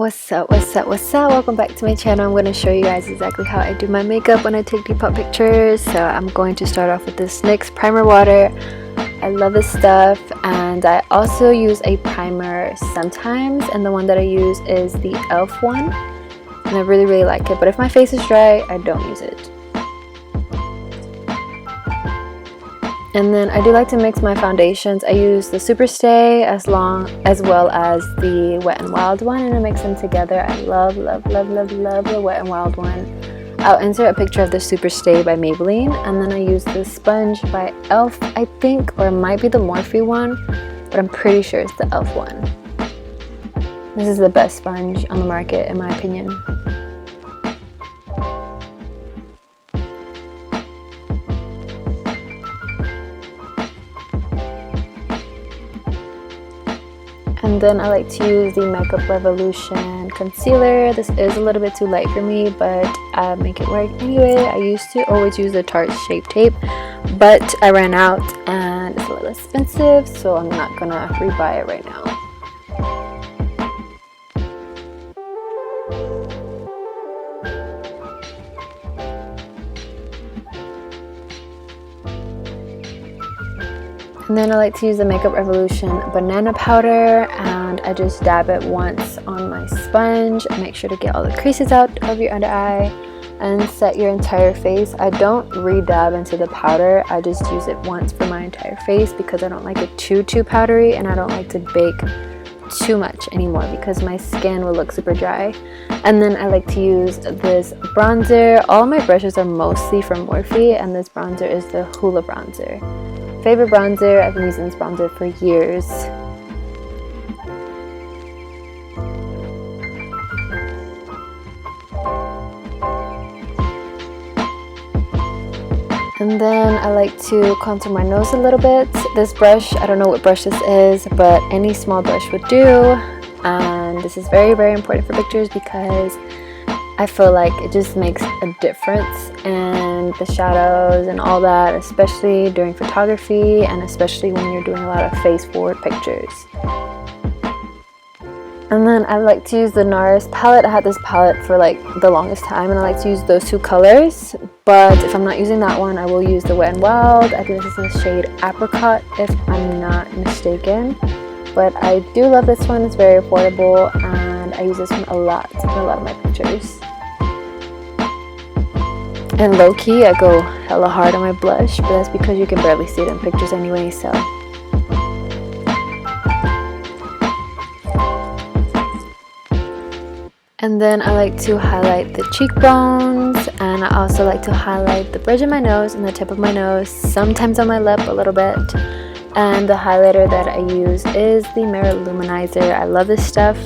What's up, what's up, what's up? Welcome back to my channel. I'm going to show you guys exactly how I do my makeup when I take Depop pictures. So I'm going to start off with this NYX primer water. I love this stuff, and I also use a primer sometimes, and the one that I use is the e.l.f. one, and I really like it. But if my face is dry, I don't use it. And then I do like to mix my foundations. I use the Superstay as well as the Wet n Wild one, and I mix them together. I love the Wet n Wild one. I'll insert a picture of the Superstay by Maybelline, and then I use the sponge by e.l.f. I think, or it might be the Morphe one, but I'm pretty sure it's the e.l.f. one. This is the best sponge on the market in my opinion. And then I like to use the Makeup Revolution concealer. This is a little bit too light for me, but I make it work anyway. I used to always use the Tarte Shape Tape, but I ran out and it's a little expensive, so I'm not gonna rebuy it right now. And then I like to use the Makeup Revolution banana powder, and I just dab it once on my sponge. Make sure to get all the creases out of your under eye and set your entire face. I don't re-dab into the powder. I just use it once for my entire face because I don't like it too powdery, and I don't like to bake too much anymore because my skin will look super dry. And then I like to use this bronzer. All my brushes are mostly from Morphe, and this bronzer is the Hoola bronzer. Favorite bronzer. I've been using this bronzer for years. And then I like to contour my nose a little bit. This brush, I don't know what brush this is, but any small brush would do. And this is very important for pictures because I feel like it just makes a difference in the shadows and all that, especially during photography and especially when you're doing a lot of face forward pictures. And then I like to use the NARS palette. I had this palette for like the longest time, and I like to use those two colors. But if I'm not using that one, I will use the Wet n Wild. I think this is the shade Apricot if I'm not mistaken. But I do love this one. It's very affordable, and I use this one a lot in a lot of my pictures. And low-key, I go hella hard on my blush, but that's because you can barely see it in pictures anyway, so. And then I like to highlight the cheekbones, and I also like to highlight the bridge of my nose and the tip of my nose, sometimes on my lip a little bit. And the highlighter that I use is the Mirror Luminizer. I love this stuff.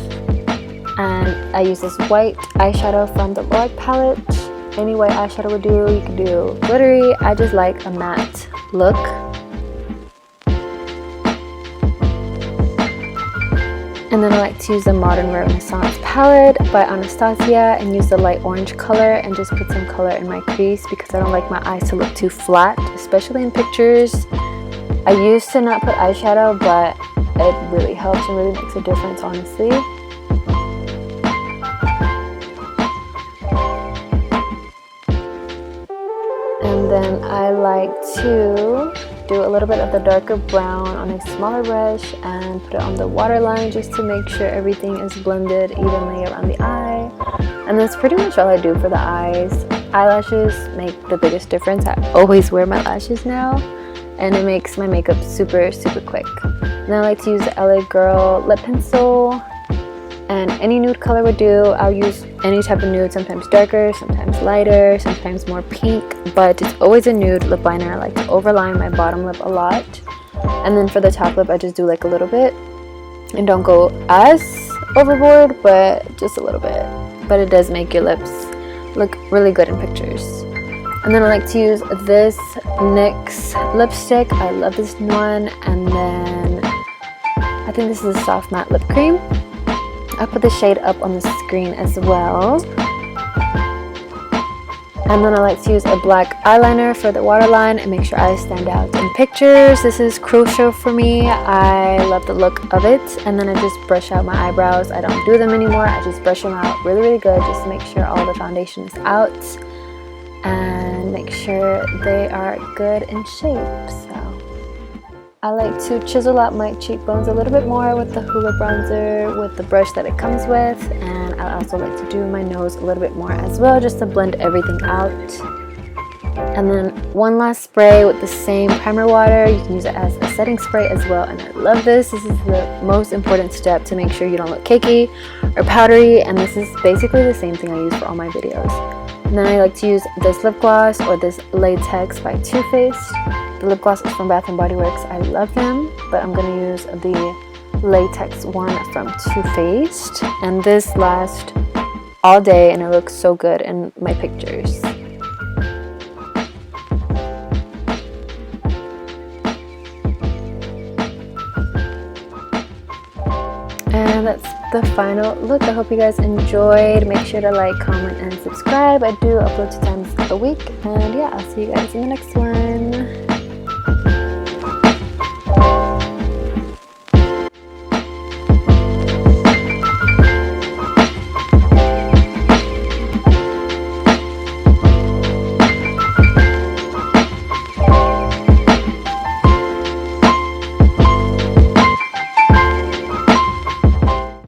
And I use this white eyeshadow from the Lorac palette. Any white eyeshadow would do. You can do glittery. I just like a matte look. And then I like to use the Modern Renaissance palette by Anastasia and use the light orange color and just put some color in my crease because I don't like my eyes to look too flat, especially in pictures. I used to not put eyeshadow, but it really helps and really makes a difference, honestly. And then I like to do a little bit of the darker brown on a smaller brush and put it on the waterline just to make sure everything is blended evenly around the eye. And that's pretty much all I do for the eyes. Eyelashes make the biggest difference. I always wear my lashes now, and it makes my makeup super quick. And I like to use the LA Girl lip pencil, and any nude color would do. I'll use any type of nude, sometimes darker, sometimes lighter, sometimes more pink, but it's always a nude lip liner. I like to overline my bottom lip a lot, and then for the top lip I just do like a little bit, and don't go as overboard, but just a little bit. But it does make your lips look really good in pictures. And then I like to use this NYX lipstick. I love this one. And then I think this is a soft matte lip cream. I'll put the shade up on the screen as well. And then I like to use a black eyeliner for the waterline and make sure I stand out in pictures. This is crucial for me. I love the look of it. And then I just brush out my eyebrows. I don't do them anymore. I just brush them out really, really good just to make sure all the foundation is out and make sure they are good in shape. So I like to chisel out my cheekbones a little bit more with the Hoola bronzer with the brush that it comes with, and I also like to do my nose a little bit more as well just to blend everything out. And then one last spray with the same primer water. You can use it as a setting spray as well, and I love this. This is the most important step to make sure you don't look cakey or powdery, and this is basically the same thing I use for all my videos. And then I like to use this lip gloss or this Latex by Too Faced. The lip gloss is from Bath & Body Works. I love them, but I'm going to use the Latex one from Too Faced. And this lasts all day and it looks so good in my pictures. And that's the final look. I hope you guys enjoyed. Make sure to like, comment, and subscribe. I do upload 2 times a week. And yeah, I'll see you guys in the next one.